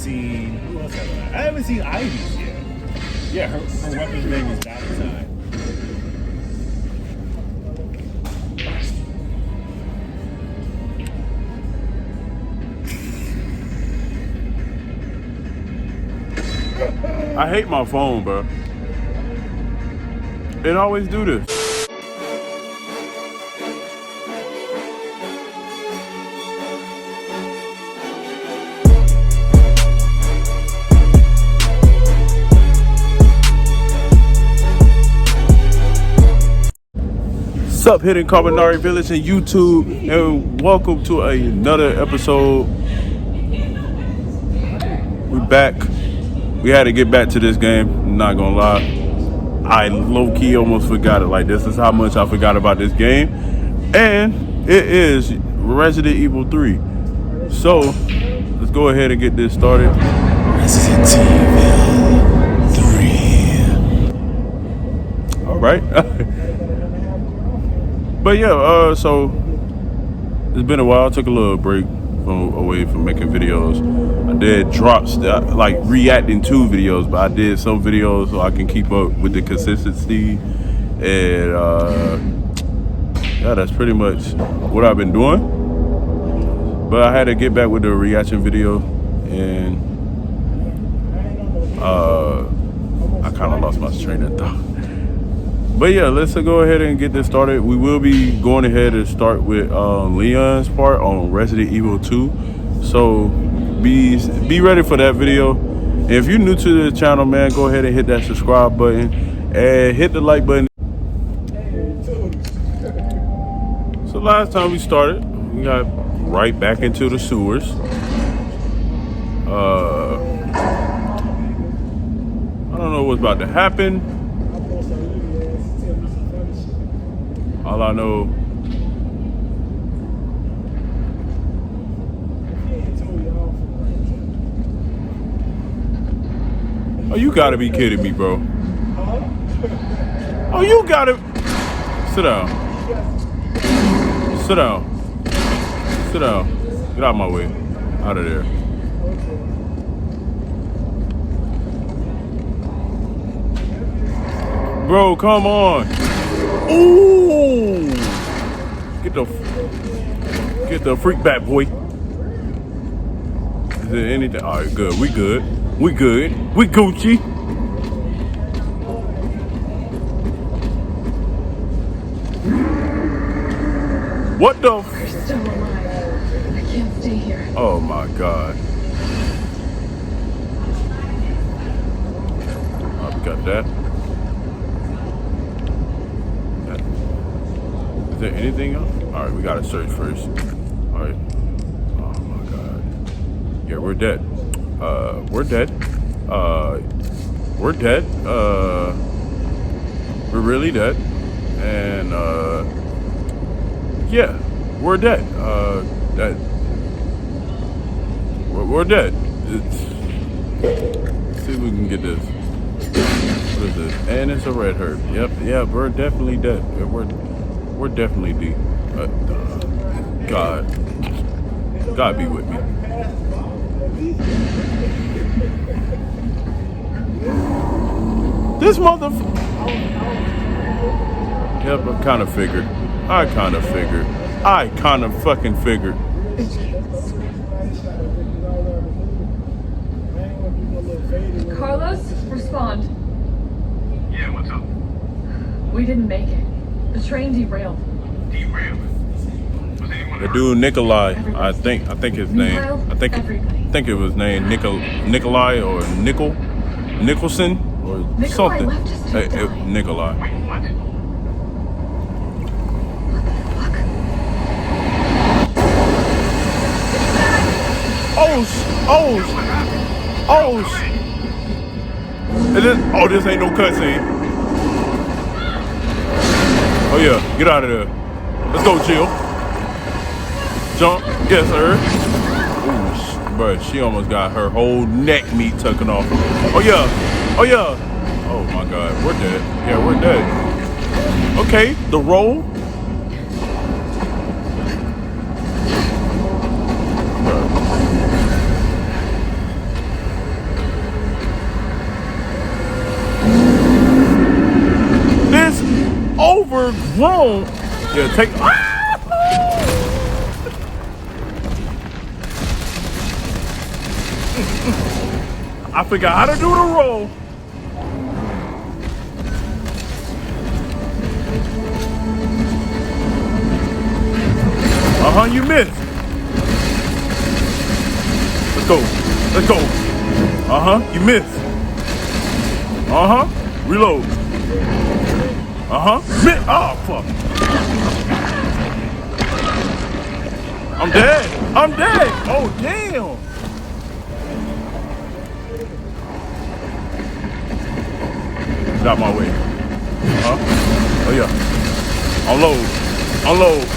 seen, who else have I haven't seen Ivy's yet. Yeah, her weapon's name is Valentine. I hate my phone, bro. It always do this. What's up, hidden Kaminari Village and YouTube, and welcome to another episode. We back. We had to get back to this game, I'm not gonna lie. I low-key almost forgot it. Like, this is how much I forgot about this game. And it is Resident Evil 3. So, let's go ahead and get this started. Resident Evil 3. Alright. But yeah, so it's been a while. I took a little break away from making videos. I did drops, like reacting to videos, but I did some videos so I can keep up with the consistency. And yeah, that's pretty much what I've been doing. But I had to get back with the reaction video, and I kind of lost my train of thought. But yeah, let's go ahead and get this started. We will be going ahead and start with Leon's part on Resident Evil 2. So be ready for that video. And if you're new to the channel, man, go ahead and hit that subscribe button and hit the like button. So last time we started, we got right back into the sewers. I don't know what's about to happen. All I know, oh, you gotta be kidding me, bro. Oh, you gotta, sit down. Sit down. Sit down. Get out of my way. Out of there. Bro, come on. Ooh! Get the freak back, boy. Is there anything? All right, good. We good. We good. We Gucci. What the? We're still alive. I can't stay here. Oh my God. I've got that. Is there anything else? All right, we gotta search first. All right. Oh my God. Yeah, we're dead. We're dead. We're dead. We're really dead. And yeah, we're dead. We're dead. Let's see if we can get this. What is this? And it's a red herb. Yep. Yeah, we're definitely dead. We're definitely deep. God be with me. This motherfucker. Yep, I kind of figured. I kind of fucking figured. Carlos, respond. Yeah, what's up? We didn't make it. The train derailed. Derailed? Was anyone The hurt? dude Nikolai, I think his name. I think it was named Nikolai or Nicholson or Nikolai something. left us to die. Nikolai. Wait, what? This ain't no cutscene. Oh yeah, get out of there. Let's go, Jill. Jump. Yes, sir. Ooh, bro, she almost got her whole neck meat taken off. Oh yeah. Oh yeah. Oh my God, we're dead. Yeah, we're dead. Okay, the roll. wrong? Yeah, take. I forgot how to do the roll. You missed. Let's go. Let's go. You missed. Reload. Miss. Oh, fuck. I'm dead. I'm dead. Oh, damn. Get out my way. Oh, yeah. Unload. Unload.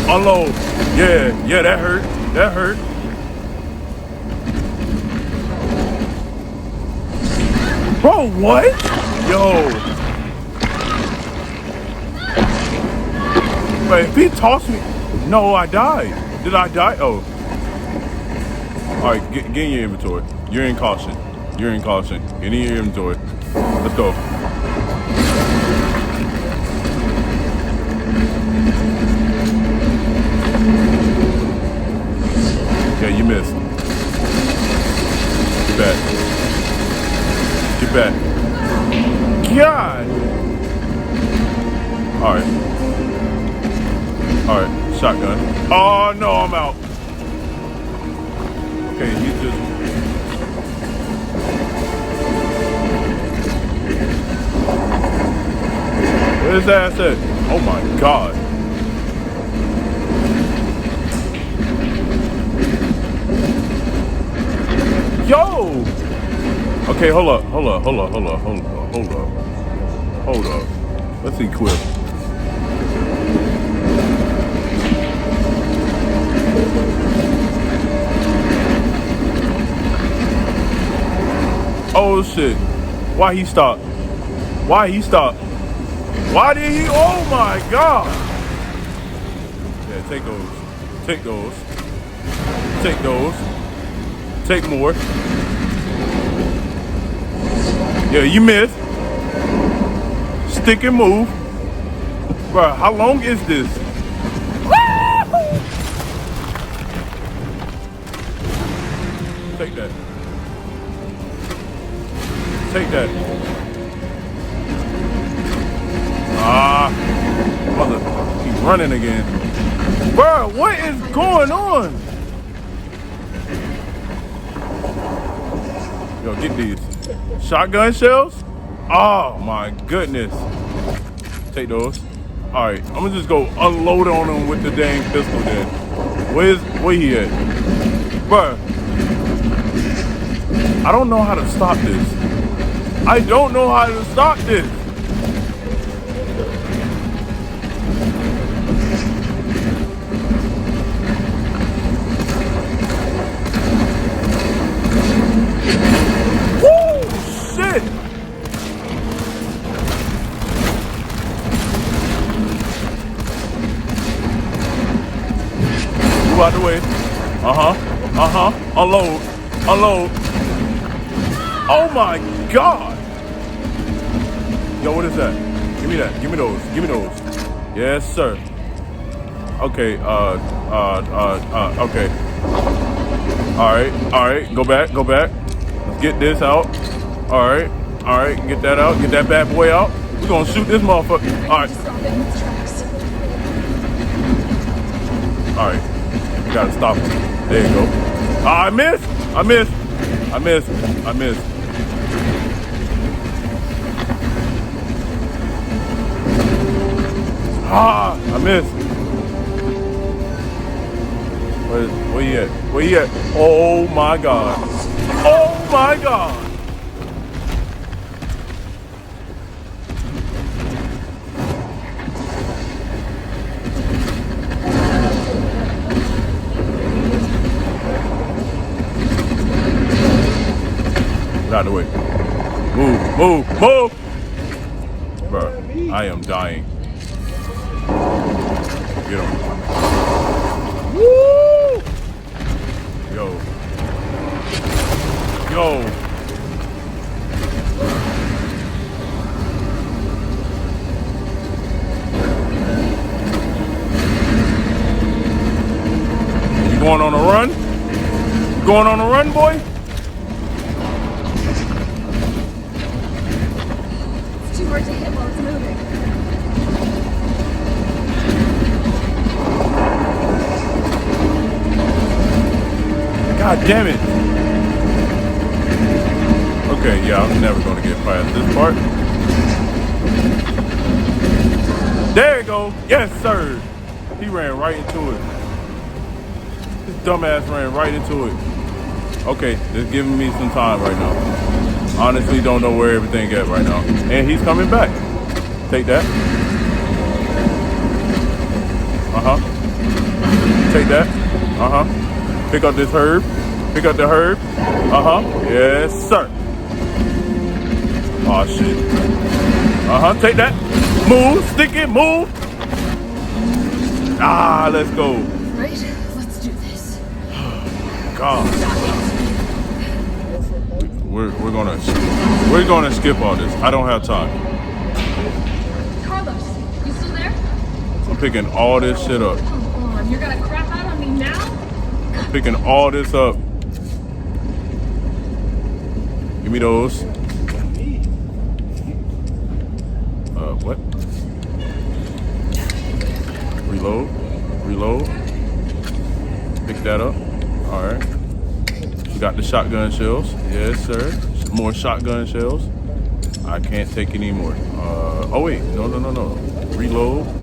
Unload. Yeah, that hurt. That hurt. Bro, what? Yo. But if he tossed me, no, I died. Did I die? Oh. All right, get in your inventory. You're in caution. You're in caution. Get in your inventory. Let's go. Yeah, you missed. Get back. Get back. God! Alright. Alright, shotgun. Oh, no, I'm out. Okay, you just... Where's that ass at? Oh, my God. Yo! Okay, hold up. Let's equip. Oh shit. Why he stopped? Why he stopped? Why did he? Oh my God! Yeah, take those. Take those. Take those. Take more. Yeah, you missed. Stick and move. Bro, how long is this? Take that. Take that. Mother, he's running again. Bro, what is going on? Yo, get these. Shotgun shells? Oh my goodness. Take those. Alright, I'm gonna just go unload on him with the dang pistol then. Where he at? Bruh. I don't know how to stop this. I don't know how to stop this. Out the way. Unload. Unload. Oh my God. Yo, what is that? Give me that. Give me those. Give me those. Yes, sir. Okay. Okay. All right. Go back. Let's get this out. All right. Get that out. Get that bad boy out. We're gonna shoot this motherfucker. All right. Gotta stop him. There you go. I missed. I missed. Where you at? Where you at? Oh my God. Oh my God. Out of the way. Move. Bro, I am dying. Get him. Woo! Yo. run, boy. It's too hard to hit while it's moving. God damn it. Okay, yeah, I'm never gonna get past this part. There you go. Yes, sir. He ran right into it. This dumbass ran right into it. Okay, it's giving me some time right now. Honestly, don't know where everything at right now. And he's coming back. Take that. Take that. Pick up this herb. Pick up the herb. Yes, sir. Oh, shit. Take that. Move. Stick it. Move. Ah, let's go. Right? Let's do this. God. We're gonna skip all this. I don't have time. Carlos, you still there? I'm picking all this shit up. Come on, you're gonna crap out on me now? Picking all this up. Give me those. What? Reload. Pick that up. All right. We got the shotgun shells. Yes, sir. More shotgun shells. I can't take any more. Oh wait, no. Reload.